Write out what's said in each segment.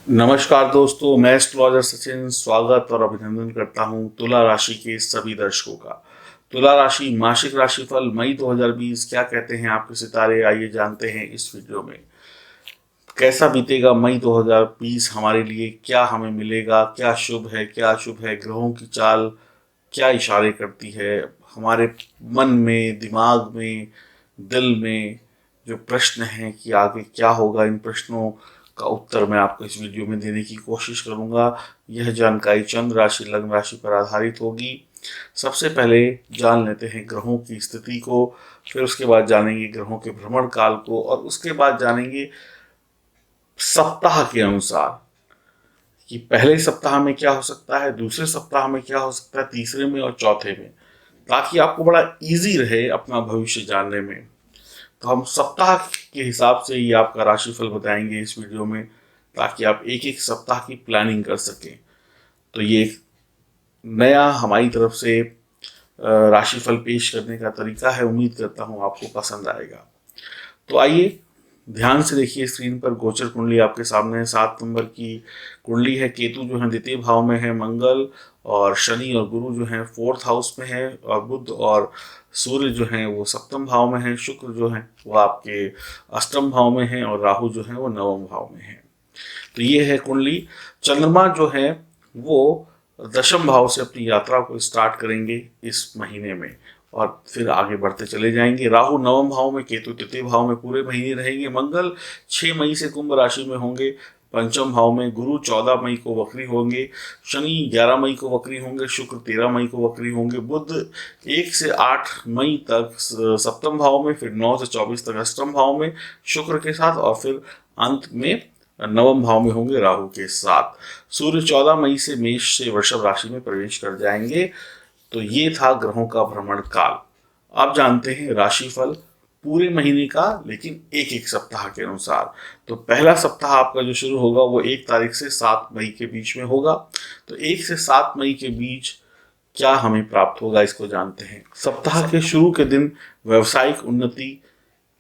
नमस्कार दोस्तों, मैं एस्ट्रोलॉजर सचिन स्वागत और अभिनंदन करता हूं तुला राशि के सभी दर्शकों का। तुला राशि मासिक राशिफल मई 2020 क्या कहते हैं आपके सितारे, आइए जानते हैं इस वीडियो में। कैसा बीतेगा मई 2020 हमारे लिए, क्या हमें मिलेगा, क्या शुभ है क्या अशुभ है, ग्रहों की चाल क्या इशारे करती है, हमारे मन में, दिमाग में, दिल में जो प्रश्न हैं कि आगे क्या होगा, इन प्रश्नों का उत्तर मैं आपको इस वीडियो में देने की कोशिश करूंगा। यह जानकारी चंद्र राशि लग्न राशि पर आधारित होगी। सबसे पहले जान लेते हैं ग्रहों की स्थिति को, फिर उसके बाद जानेंगे ग्रहों के भ्रमण काल को, और उसके बाद जानेंगे सप्ताह के अनुसार कि पहले सप्ताह में क्या हो सकता है, दूसरे सप्ताह में क्या हो सकता है, तीसरे में और चौथे में, ताकि आपको बड़ा इजी रहे अपना भविष्य जानने में। तो हम सप्ताह के हिसाब से ही आपका राशिफल बताएंगे इस वीडियो में, ताकि आप एक एक सप्ताह की प्लानिंग कर सकें। तो ये एक नया हमारी तरफ से राशिफल पेश करने का तरीका है, उम्मीद करता हूँ आपको पसंद आएगा। तो आइए ध्यान से देखिए, स्क्रीन पर गोचर कुंडली आपके सामने है। 7 नंबर की कुंडली है। केतु जो है द्वितीय भाव में है, मंगल और शनि और गुरु जो है फोर्थ हाउस में है, और बुध और सूर्य जो है वो सप्तम भाव में है, शुक्र जो है वो आपके अष्टम भाव में है, और राहु जो है वो नवम भाव में है। तो ये है कुंडली। चंद्रमा जो है वो दशम भाव से अपनी यात्रा को स्टार्ट करेंगे इस महीने में, और फिर आगे बढ़ते चले जाएंगे। राहु नवम भाव में, केतु तृतीय भाव में पूरे महीने रहेंगे। मंगल 6 मई से कुंभ राशि में होंगे पंचम भाव में। गुरु 14 मई को वक्री होंगे। शनि 11 मई को वक्री होंगे। शुक्र 13 मई को वक्री होंगे। बुध 1 से 8 मई तक सप्तम भाव में, फिर 9 से 24 तक अष्टम भाव में शुक्र के साथ, और फिर अंत में नवम भाव में होंगे राहु के साथ। सूर्य 14 मई से मेष से वृषभ राशि में प्रवेश कर जाएंगे। तो ये था ग्रहों का भ्रमण काल। अब जानते हैं राशिफल पूरे महीने का, लेकिन एक एक सप्ताह के अनुसार। तो पहला सप्ताह आपका जो शुरू होगा वो 1 तारीख से 7 मई के बीच में होगा। तो 1 से 7 मई के बीच क्या हमें प्राप्त होगा, इसको जानते हैं। सप्ताह के शुरू के दिन व्यवसायिक उन्नति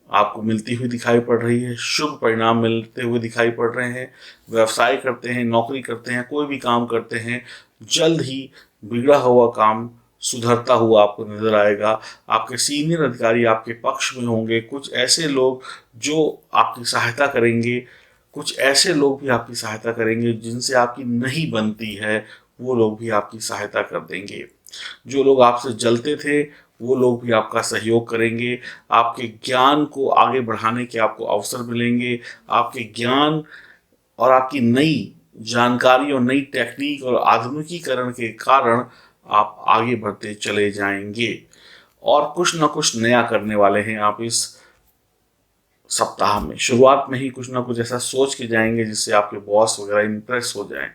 आपको मिलती हुई दिखाई पड़ रही है। शुभ परिणाम मिलते हुए दिखाई पड़ रहे हैं। व्यवसाय करते हैं, नौकरी करते हैं, कोई भी काम करते हैं, जल्द ही बिगड़ा हुआ काम सुधरता हुआ आपको नजर आएगा। आपके सीनियर अधिकारी आपके पक्ष में होंगे। कुछ ऐसे लोग जो आपकी सहायता करेंगे, कुछ ऐसे लोग भी आपकी सहायता करेंगे जिनसे आपकी नहीं बनती है, वो लोग भी आपकी सहायता कर देंगे। जो लोग आपसे जलते थे वो लोग भी आपका सहयोग करेंगे। आपके ज्ञान को आगे बढ़ाने के आपको अवसर मिलेंगे। आपके ज्ञान और आपकी नई जानकारी और नई टेक्निक और आधुनिकीकरण के कारण आप आगे बढ़ते चले जाएंगे, और कुछ ना कुछ नया करने वाले हैं आप इस सप्ताह में। शुरुआत में ही कुछ ना कुछ ऐसा सोच के जाएंगे जिससे आपके बॉस वगैरह इम्प्रेस हो जाएं।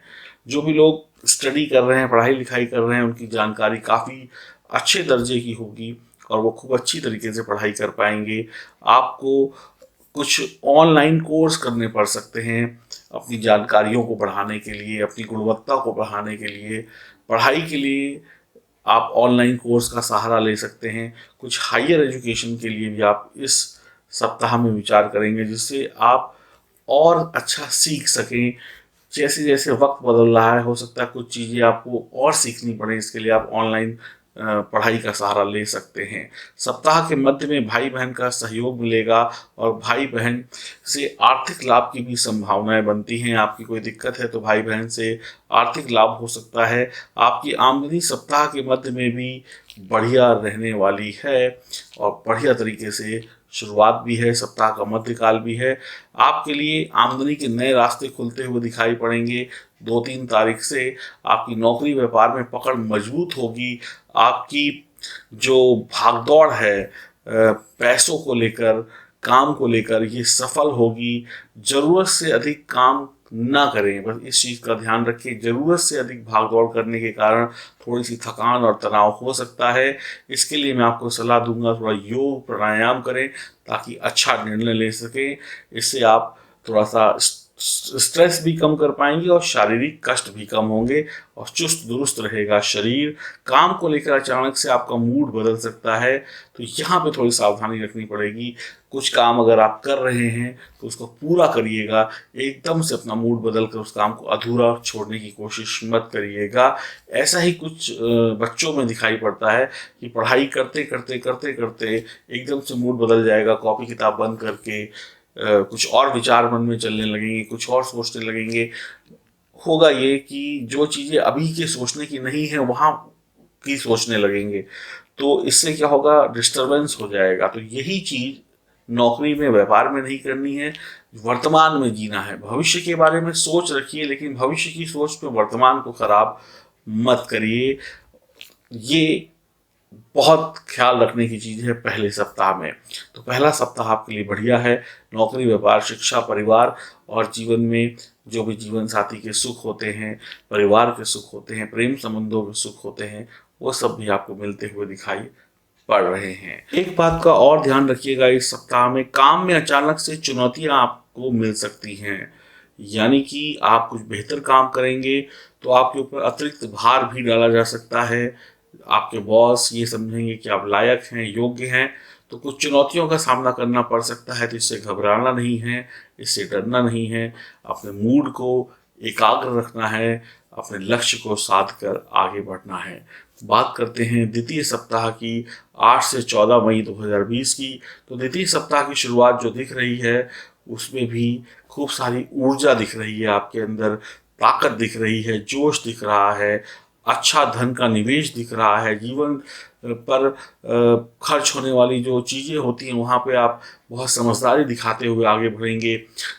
जो भी लोग स्टडी कर रहे हैं, पढ़ाई लिखाई कर रहे हैं, उनकी जानकारी काफ़ी अच्छे दर्जे की होगी और वो खूब अच्छी तरीके से पढ़ाई कर पाएंगे। आपको कुछ ऑनलाइन कोर्स करने पड़ सकते हैं अपनी जानकारियों को बढ़ाने के लिए, अपनी गुणवत्ता को बढ़ाने के लिए। पढ़ाई के लिए आप ऑनलाइन कोर्स का सहारा ले सकते हैं। कुछ हायर एजुकेशन के लिए भी आप इस सप्ताह में विचार करेंगे, जिससे आप और अच्छा सीख सकें। जैसे जैसे वक्त बदल रहा है, हो सकता है कुछ चीज़ें आपको और सीखनी पड़े, इसके लिए आप ऑनलाइन पढ़ाई का सहारा ले सकते हैं। सप्ताह के मध्य में भाई बहन का सहयोग मिलेगा, और भाई बहन से आर्थिक लाभ की भी संभावनाएं बनती हैं। आपकी कोई दिक्कत है तो भाई बहन से आर्थिक लाभ हो सकता है। आपकी आमदनी सप्ताह के मध्य में भी बढ़िया रहने वाली है, और बढ़िया तरीके से शुरुआत भी है, सप्ताह का मध्यकाल भी है। आपके लिए आमदनी के नए रास्ते खुलते हुए दिखाई पड़ेंगे। 2-3 तारीख से आपकी नौकरी व्यापार में पकड़ मजबूत होगी। आपकी जो भागदौड़ है पैसों को लेकर, काम को लेकर, ये सफल होगी। ज़रूरत से अधिक काम ना करें, बस इस चीज़ का ध्यान रखें। ज़रूरत से अधिक भागदौड़ करने के कारण थोड़ी सी थकान और तनाव हो सकता है। इसके लिए मैं आपको सलाह दूंगा, थोड़ा योग प्राणायाम करें ताकि अच्छा निर्णय ले सकें। इससे आप थोड़ा सा स्ट्रेस भी कम कर पाएंगे और शारीरिक कष्ट भी कम होंगे और चुस्त दुरुस्त रहेगा शरीर। काम को लेकर अचानक से आपका मूड बदल सकता है, तो यहाँ पे थोड़ी सावधानी रखनी पड़ेगी। कुछ काम अगर आप कर रहे हैं तो उसको पूरा करिएगा, एकदम से अपना मूड बदल कर उस काम को अधूरा छोड़ने की कोशिश मत करिएगा। ऐसा ही कुछ बच्चों में दिखाई पड़ता है कि पढ़ाई करते करते करते करते एकदम से मूड बदल जाएगा, कॉपी किताब बंद करके कुछ और विचार मन में चलने लगेंगे, कुछ और सोचने लगेंगे। होगा ये कि जो चीज़ें अभी के सोचने की नहीं है वहाँ की सोचने लगेंगे, तो इससे क्या होगा, डिस्टरबेंस हो जाएगा। तो यही चीज़ नौकरी में, व्यापार में नहीं करनी है, वर्तमान में जीना है। भविष्य के बारे में सोच रखिए, लेकिन भविष्य की सोच में वर्तमान को खराब मत करिए। ये बहुत ख्याल रखने की चीज़ है पहले सप्ताह में। तो पहला सप्ताह आपके लिए बढ़िया है। नौकरी, व्यापार, शिक्षा, परिवार और जीवन में जो भी जीवन साथी के सुख होते हैं, परिवार के सुख होते हैं, प्रेम संबंधों के सुख होते हैं, वो सब भी आपको मिलते हुए दिखाई पड़ रहे हैं। एक बात का और ध्यान रखिएगा, इस सप्ताह में काम में अचानक से चुनौतियां आपको मिल सकती हैं। यानी कि आप कुछ बेहतर काम करेंगे तो आपके ऊपर अतिरिक्त भार भी डाला जा सकता है। आपके बॉस ये समझेंगे कि आप लायक हैं, योग्य हैं, तो कुछ चुनौतियों का सामना करना पड़ सकता है। तो इससे घबराना नहीं है, इससे डरना नहीं है। अपने मूड को एकाग्र रखना है, अपने लक्ष्य को साध कर आगे बढ़ना है। बात करते हैं द्वितीय सप्ताह की, 8 से 14 मई 2020 की। तो द्वितीय सप्ताह की शुरुआत जो दिख रही है उसमें भी खूब सारी ऊर्जा दिख रही है, आपके अंदर ताकत दिख रही है, जोश दिख रहा है, अच्छा धन का निवेश दिख रहा है। जीवन पर खर्च होने वाली जो चीज़ें होती हैं वहाँ पे आप बहुत समझदारी दिखाते हुए आगे बढ़ेंगे।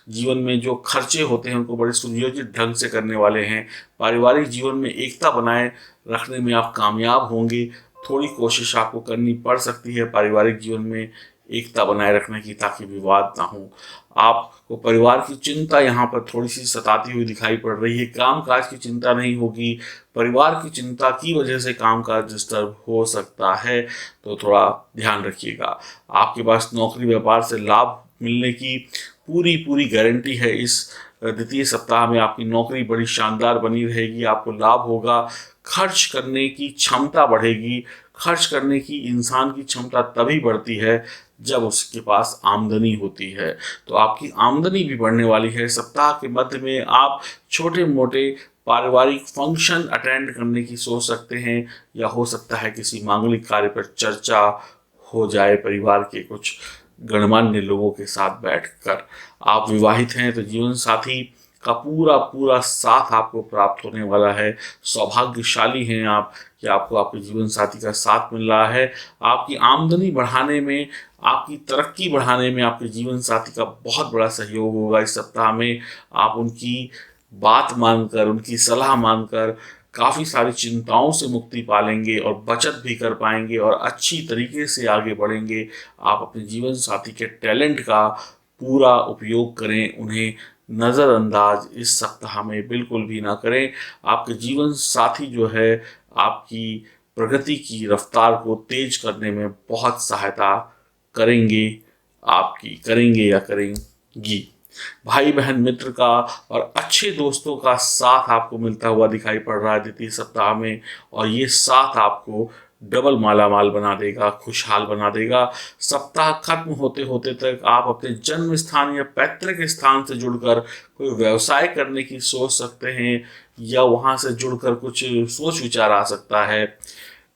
जीवन में जो खर्चे होते हैं उनको बड़े सुनियोजित ढंग से करने वाले हैं। पारिवारिक जीवन में एकता बनाए रखने में आप कामयाब होंगे। थोड़ी कोशिश आपको करनी पड़ सकती है पारिवारिक जीवन में एकता बनाए रखने की, ताकि विवाद ना हो। आपको परिवार की चिंता यहाँ पर थोड़ी सी सताती हुई दिखाई पड़ रही है। कामकाज की चिंता नहीं होगी, परिवार की चिंता की वजह से कामकाज डिस्टर्ब हो सकता है, तो थोड़ा ध्यान रखिएगा। आपके पास नौकरी, व्यापार से लाभ मिलने की पूरी पूरी गारंटी है। इस द्वितीय सप्ताह में आपकी नौकरी बड़ी शानदार बनी रहेगी, आपको लाभ होगा, खर्च करने की क्षमता बढ़ेगी। खर्च करने की इंसान की क्षमता तभी बढ़ती है जब उसके पास आमदनी होती है। तो आपकी आमदनी भी बढ़ने वाली है। सप्ताह के मध्य में आप छोटे मोटे पारिवारिक फंक्शन अटेंड करने की सोच सकते हैं, या हो सकता है किसी मांगलिक कार्य पर चर्चा हो जाए परिवार के कुछ गणमान्य लोगों के साथ बैठकर। आप विवाहित हैं तो जीवन साथी का पूरा पूरा साथ आपको प्राप्त होने वाला है। सौभाग्यशाली हैं आप कि आपको आपके जीवन साथी का साथ मिल रहा है। आपकी आमदनी बढ़ाने में, आपकी तरक्की बढ़ाने में आपके जीवन साथी का बहुत बड़ा सहयोग होगा। इस सप्ताह में आप उनकी बात मानकर, उनकी सलाह मानकर काफ़ी सारी चिंताओं से मुक्ति पालेंगे और बचत भी कर पाएंगे और अच्छी तरीके से आगे बढ़ेंगे। आप अपने जीवन साथी के टैलेंट का पूरा उपयोग करें, उन्हें नज़रअंदाज इस सप्ताह में बिल्कुल भी ना करें। आपके जीवन साथी जो है आपकी प्रगति की रफ्तार को तेज करने में बहुत सहायता करेंगे, आपकी करेंगे या करेंगी। भाई बहन, मित्र का और अच्छे दोस्तों का साथ आपको मिलता हुआ दिखाई पड़ रहा है द्वितीय सप्ताह में, और ये साथ आपको डबल मालामाल बना देगा, खुशहाल बना देगा। सप्ताह खत्म होते होते तक आप अपने जन्म स्थान या पैतृक स्थान से जुड़कर कोई व्यवसाय करने की सोच सकते हैं, या वहाँ से जुड़कर कुछ सोच विचार आ सकता है।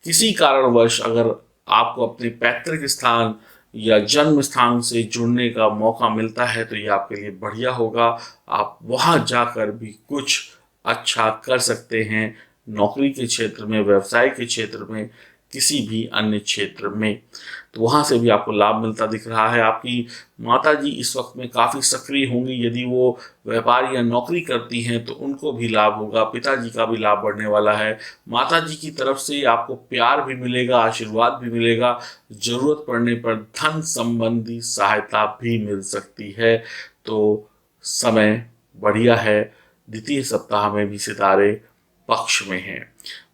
किसी कारणवश अगर आपको अपने पैतृक स्थान या जन्म स्थान से जुड़ने का मौका मिलता है तो ये आपके लिए बढ़िया होगा। आप वहाँ जाकर भी कुछ अच्छा कर सकते हैं, नौकरी के क्षेत्र में, व्यवसाय के क्षेत्र में, किसी भी अन्य क्षेत्र में। तो वहाँ से भी आपको लाभ मिलता दिख रहा है। आपकी माताजी इस वक्त में काफ़ी सक्रिय होंगी। यदि वो व्यापार या नौकरी करती हैं तो उनको भी लाभ होगा। पिताजी का भी लाभ बढ़ने वाला है। माताजी की तरफ से आपको प्यार भी मिलेगा, आशीर्वाद भी मिलेगा। ज़रूरत पड़ने पर धन संबंधी सहायता भी मिल सकती है। तो समय बढ़िया है। द्वितीय सप्ताह में भी सितारे पक्ष में हैं।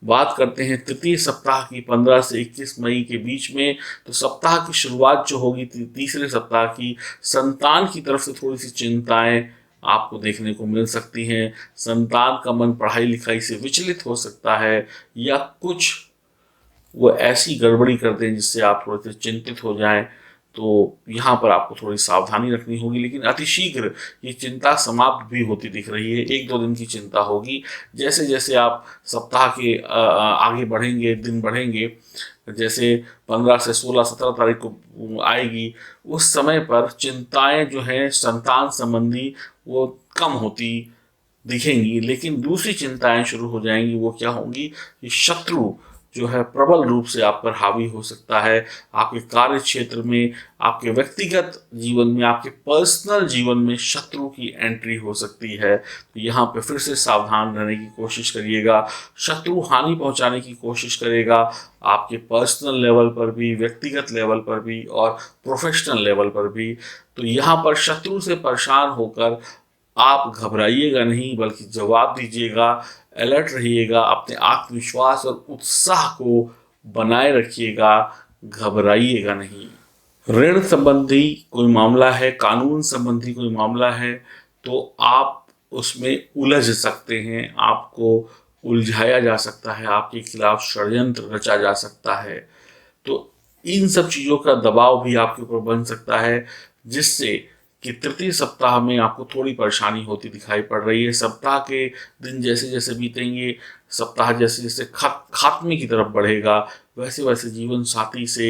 बात करते हैं तृतीय सप्ताह की, 15 से 21 मई के बीच में। तो सप्ताह की शुरुआत जो होगी तीसरे सप्ताह की, संतान की तरफ से थोड़ी सी चिंताएं आपको देखने को मिल सकती हैं। संतान का मन पढ़ाई लिखाई से विचलित हो सकता है, या कुछ वो ऐसी गड़बड़ी कर दें जिससे आप थोड़े से चिंतित हो जाएं। तो यहाँ पर आपको थोड़ी सावधानी रखनी होगी, लेकिन अतिशीघ्र ये चिंता समाप्त भी होती दिख रही है। 1-2 दिन की चिंता होगी। जैसे जैसे आप सप्ताह के आगे बढ़ेंगे, दिन बढ़ेंगे, जैसे 15 से 16-17 तारीख को आएगी, उस समय पर चिंताएं जो हैं संतान संबंधी वो कम होती दिखेंगी, लेकिन दूसरी चिंताएं शुरू हो जाएंगी। वो क्या होंगी कि शत्रु जो है प्रबल रूप से आप पर हावी हो सकता है। आपके कार्य क्षेत्र में, आपके व्यक्तिगत जीवन में, आपके पर्सनल जीवन में शत्रु की एंट्री हो सकती है। तो यहाँ पे फिर से सावधान रहने की कोशिश करिएगा। शत्रु हानि पहुंचाने की कोशिश करेगा, आपके पर्सनल लेवल पर भी, व्यक्तिगत लेवल पर भी और प्रोफेशनल लेवल पर भी। तो यहाँ पर शत्रु से परेशान होकर आप घबराइएगा नहीं, बल्कि जवाब दीजिएगा, अलर्ट रहिएगा, अपने आत्मविश्वास और उत्साह को बनाए रखिएगा, घबराइएगा नहीं। ऋण संबंधी कोई मामला है, कानून संबंधी कोई मामला है, तो आप उसमें उलझ सकते हैं, आपको उलझाया जा सकता है, आपके खिलाफ षड्यंत्र रचा जा सकता है। तो इन सब चीज़ों का दबाव भी आपके ऊपर बन सकता है, जिससे कि तृतीय सप्ताह में आपको थोड़ी परेशानी होती दिखाई पड़ रही है। सप्ताह के दिन जैसे जैसे बीतेंगे, सप्ताह जैसे जैसे खात्मे की तरफ बढ़ेगा, वैसे वैसे जीवन साथी से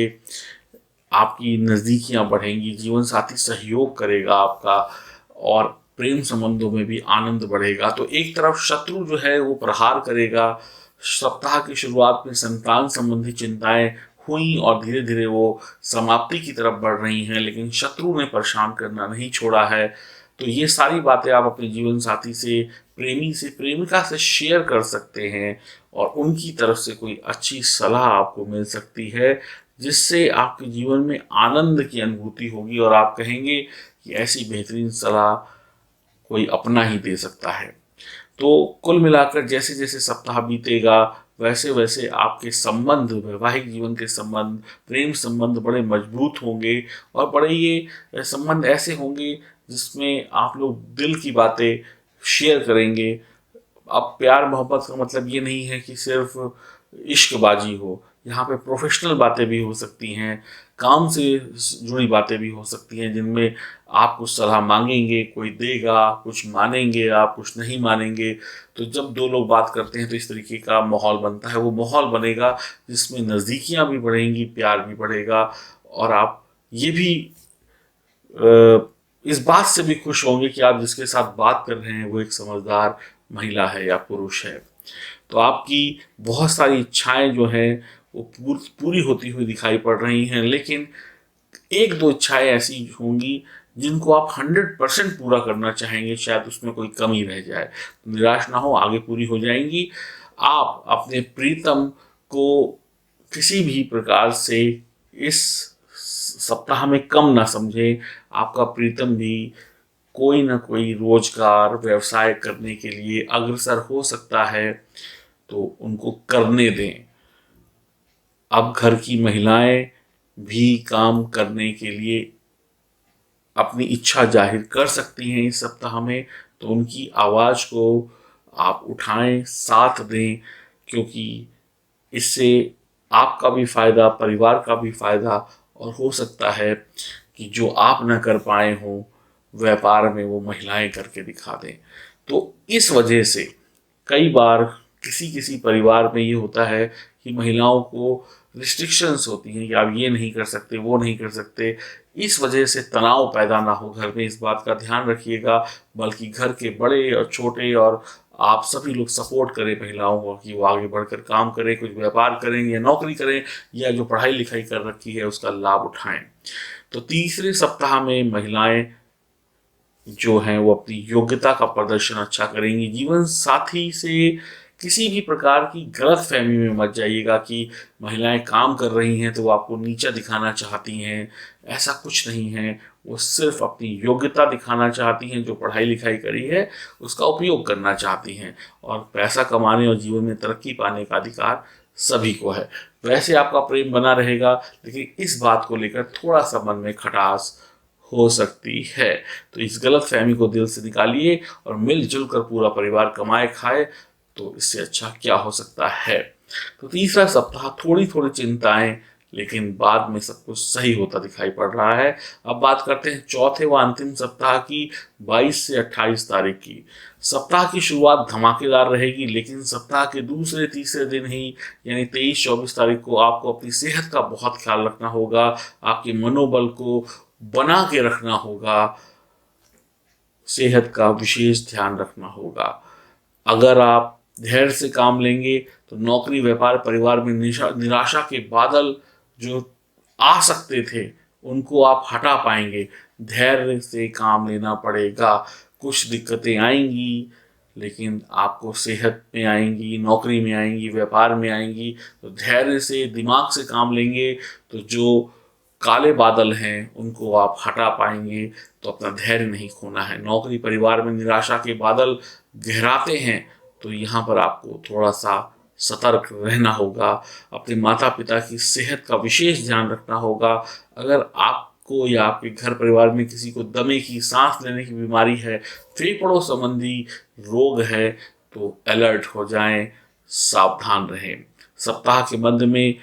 आपकी नज़दीकियां बढ़ेंगी, जीवन साथी सहयोग करेगा आपका, और प्रेम संबंधों में भी आनंद बढ़ेगा। तो एक तरफ शत्रु जो है वो प्रहार करेगा। सप्ताह की शुरुआत में संतान संबंधी चिंताएं हुई और धीरे धीरे वो समाप्ति की तरफ बढ़ रही हैं, लेकिन शत्रु ने परेशान करना नहीं छोड़ा है। तो ये सारी बातें आप अपने जीवन साथी से, प्रेमी से, प्रेमिका से शेयर कर सकते हैं, और उनकी तरफ से कोई अच्छी सलाह आपको मिल सकती है, जिससे आपके जीवन में आनंद की अनुभूति होगी और आप कहेंगे कि ऐसी बेहतरीन सलाह कोई अपना ही दे सकता है। तो कुल मिलाकर जैसे जैसे सप्ताह बीतेगा, वैसे वैसे आपके संबंध, वैवाहिक जीवन के संबंध, प्रेम संबंध बड़े मजबूत होंगे, और बड़े ये संबंध ऐसे होंगे जिसमें आप लोग दिल की बातें शेयर करेंगे। अब प्यार मोहब्बत का मतलब ये नहीं है कि सिर्फ इश्कबाजी हो, यहाँ पे प्रोफेशनल बातें भी हो सकती हैं, काम से जुड़ी बातें भी हो सकती हैं, जिनमें आप कुछ सलाह मांगेंगे, कोई देगा, कुछ मानेंगे आप, कुछ नहीं मानेंगे। तो जब दो लोग बात करते हैं तो इस तरीके का माहौल बनता है। वो माहौल बनेगा जिसमें नज़दीकियाँ भी बढ़ेंगी, प्यार भी बढ़ेगा, और आप ये भी इस बात से भी खुश होंगे कि आप जिसके साथ बात कर रहे हैं वो एक समझदार महिला है या पुरुष है। तो आपकी बहुत सारी इच्छाएं जो हैं वो पूरी होती हुई दिखाई पड़ रही हैं, लेकिन 1-2 इच्छाएं ऐसी होंगी जिनको आप 100% पूरा करना चाहेंगे, शायद उसमें कोई कमी रह जाए। निराश ना हो, आगे पूरी हो जाएंगी। आप अपने प्रीतम को किसी भी प्रकार से इस सप्ताह में कम ना समझें। आपका प्रीतम भी कोई ना कोई रोजगार, व्यवसाय करने के लिए अग्रसर हो सकता है, तो उनको करने दें। अब घर की महिलाएं भी काम करने के लिए अपनी इच्छा जाहिर कर सकती हैं इस सप्ताह में, तो उनकी आवाज़ को आप उठाएं, साथ दें, क्योंकि इससे आपका भी फायदा, परिवार का भी फायदा, और हो सकता है कि जो आप न कर पाए हों व्यापार में, वो महिलाएं करके दिखा दें। तो इस वजह से कई बार किसी किसी परिवार में ये होता है कि महिलाओं को रिस्ट्रिक्शंस होती हैं कि आप ये नहीं कर सकते, वो नहीं कर सकते। इस वजह से तनाव पैदा ना हो घर में, इस बात का ध्यान रखिएगा। बल्कि घर के बड़े और छोटे और आप सभी लोग सपोर्ट करें महिलाओं को कि वो आगे बढ़कर काम करें, कुछ व्यापार करें या नौकरी करें, या जो पढ़ाई लिखाई कर रखी है उसका लाभ उठाएं। तो तीसरे सप्ताह में महिलाएं जो हैं वो अपनी योग्यता का प्रदर्शन अच्छा करेंगी। जीवन साथी से किसी भी प्रकार की गलत फहमी में मत जाइएगा कि महिलाएं काम कर रही हैं तो वो आपको नीचा दिखाना चाहती हैं। ऐसा कुछ नहीं है, वो सिर्फ अपनी योग्यता दिखाना चाहती हैं, जो पढ़ाई लिखाई करी है उसका उपयोग करना चाहती हैं, और पैसा कमाने और जीवन में तरक्की पाने का अधिकार सभी को है। वैसे आपका प्रेम बना रहेगा, लेकिन इस बात को लेकर थोड़ा सा मन में खटास हो सकती है। तो इस गलत फहमी को दिल से निकालिए और मिलजुल कर पूरा परिवार कमाए खाए, तो इससे अच्छा क्या हो सकता है। तो तीसरा सप्ताह थोड़ी थोड़ी चिंताएं, लेकिन बाद में सब कुछ सही होता दिखाई पड़ रहा है। अब बात करते हैं चौथे व अंतिम सप्ताह की, 22 से 28 तारीख की। सप्ताह की शुरुआत धमाकेदार रहेगी, लेकिन सप्ताह के दूसरे तीसरे दिन ही यानी 23-24 तारीख को आपको अपनी सेहत का बहुत ख्याल रखना होगा। आपके मनोबल को बना के रखना होगा, सेहत का विशेष ध्यान रखना होगा। अगर आप धैर्य से काम लेंगे तो नौकरी, व्यापार, परिवार में निराशा के बादल जो आ सकते थे उनको आप हटा पाएंगे। धैर्य से काम लेना पड़ेगा। कुछ दिक्कतें आएंगी, लेकिन आपको सेहत में आएंगी, नौकरी में आएंगी, व्यापार में आएंगी। तो धैर्य से, दिमाग से काम लेंगे तो जो काले बादल हैं उनको आप हटा पाएंगे। तो अपना धैर्य नहीं खोना है। नौकरी, परिवार में निराशा के बादल गहराते हैं, तो यहाँ पर आपको थोड़ा सा सतर्क रहना होगा। अपने माता पिता की सेहत का विशेष ध्यान रखना होगा। अगर आपको या आपके घर परिवार में किसी को दमे की, सांस लेने की बीमारी है, फेफड़ों संबंधी रोग है, तो अलर्ट हो जाएं, सावधान रहें। सप्ताह के मध्य में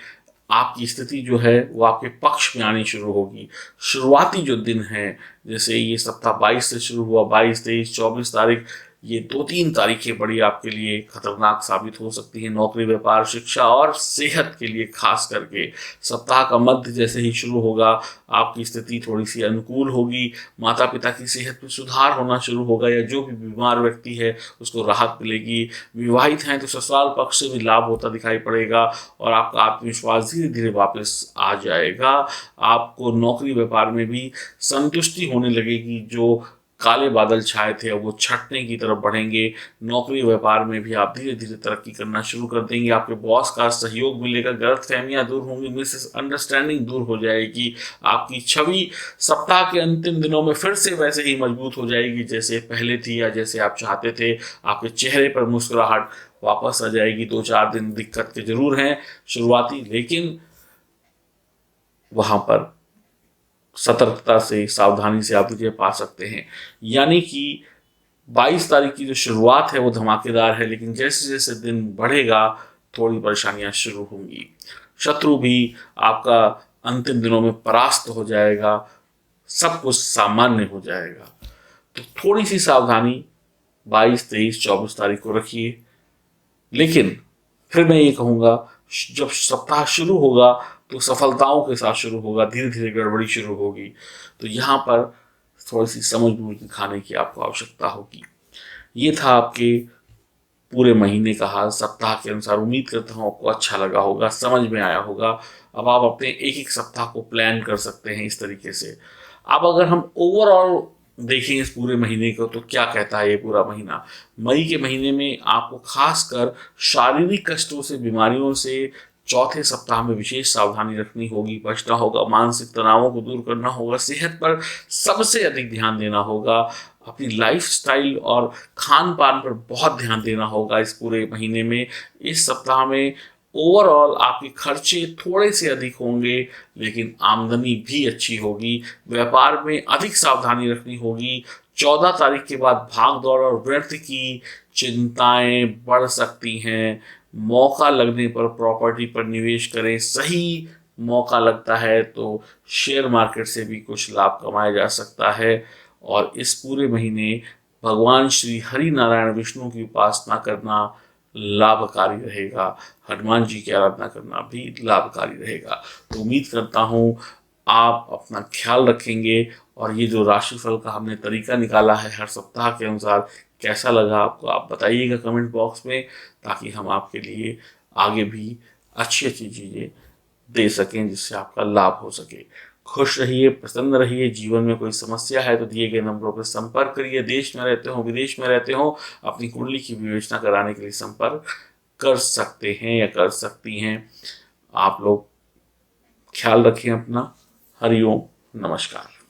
आपकी स्थिति जो है वो आपके पक्ष में आनी शुरू होगी। शुरुआती जो दिन है, जैसे ये सप्ताह 22 से शुरू हुआ, 22, 23, 24 तारीख, ये 2-3 तारीखें बड़ी आपके लिए खतरनाक साबित हो सकती हैं। नौकरी, व्यापार, शिक्षा और सेहत के लिए खास करके सप्ताह का मध्य जैसे ही शुरू होगा, आपकी स्थिति थोड़ी सी अनुकूल होगी। माता पिता की सेहत में सुधार होना शुरू होगा, या जो भी बीमार व्यक्ति है उसको राहत मिलेगी। विवाहित हैं तो ससुराल पक्ष से भी लाभ होता दिखाई पड़ेगा और आपका आत्मविश्वास धीरे धीरे वापस आ जाएगा। आपको नौकरी, व्यापार में भी संतुष्टि होने लगेगी। जो काले बादल छाए थे अब वो छटने की तरफ बढ़ेंगे। नौकरी, व्यापार में भी आप धीरे धीरे तरक्की करना शुरू कर देंगे। आपके बॉस का सहयोग मिलेगा, गलतफहमियां दूर होंगी, मिसअंडरस्टैंडिंग दूर हो जाएगी। आपकी छवि सप्ताह के अंतिम दिनों में फिर से वैसे ही मजबूत हो जाएगी जैसे पहले थी, या जैसे आप चाहते थे। आपके चेहरे पर मुस्कुराहट वापस आ जाएगी। 2-4 दिन दिक्कत के जरूर हैं शुरुआती, लेकिन वहां पर सतर्कता से, सावधानी से आप विजय पा सकते हैं। यानी कि 22 तारीख की जो शुरुआत है वो धमाकेदार है, लेकिन जैसे जैसे दिन बढ़ेगा थोड़ी परेशानियां शुरू होंगी। शत्रु भी आपका अंतिम दिनों में परास्त हो जाएगा, सब कुछ सामान्य हो जाएगा। तो थोड़ी सी सावधानी 22, 23, 24 तारीख को रखिए। लेकिन फिर मैं ये कहूँगा, जब सप्ताह शुरू होगा तो सफलताओं के साथ शुरू होगा, धीरे धीरे गड़बड़ी शुरू होगी। तो यहाँ पर थोड़ी सी समझ बूझ दिखाने की आपको आवश्यकता होगी। ये था आपके पूरे महीने का हाल सप्ताह के अनुसार। उम्मीद करता हूँ आपको अच्छा लगा होगा, समझ में आया होगा। अब आप अपने एक एक सप्ताह को प्लान कर सकते हैं इस तरीके से। अब अगर हम ओवरऑल देखें इस पूरे महीने को, तो क्या कहता है ये पूरा महीना। मई के महीने में आपको खासकर शारीरिक कष्टों से, बीमारियों से चौथे सप्ताह में विशेष सावधानी रखनी होगी, बचना होगा, मानसिक तनावों को दूर करना होगा, सेहत पर सबसे अधिक ध्यान देना होगा, अपनी लाइफस्टाइल और खान पान पर बहुत ध्यान देना होगा इस पूरे महीने में। इस सप्ताह में ओवरऑल आपके खर्चे थोड़े से अधिक होंगे, लेकिन आमदनी भी अच्छी होगी। व्यापार में अधिक सावधानी रखनी होगी। 14 तारीख के बाद भाग दौड़ और व्यर्थ की चिंताएं बढ़ सकती हैं। मौका लगने पर प्रॉपर्टी पर निवेश करें। सही मौका लगता है तो शेयर मार्केट से भी कुछ लाभ कमाया जा सकता है। और इस पूरे महीने भगवान श्री हरि नारायण विष्णु की उपासना करना लाभकारी रहेगा। हनुमान जी की आराधना करना भी लाभकारी रहेगा। तो उम्मीद करता हूँ आप अपना ख्याल रखेंगे। और ये जो राशिफल का हमने तरीका निकाला है हर सप्ताह के अनुसार, कैसा लगा आपको, आप बताइएगा कमेंट बॉक्स में, ताकि हम आपके लिए आगे भी अच्छी अच्छी चीज़ें दे सकें जिससे आपका लाभ हो सके। खुश रहिए, प्रसन्न रहिए। जीवन में कोई समस्या है तो दिए गए नंबरों पर संपर्क करिए। देश में रहते हो, विदेश में रहते हो, अपनी कुंडली की विवेचना कराने के लिए संपर्क कर सकते हैं या कर सकती हैं। आप लोग ख्याल रखें अपना। हरिओम, नमस्कार।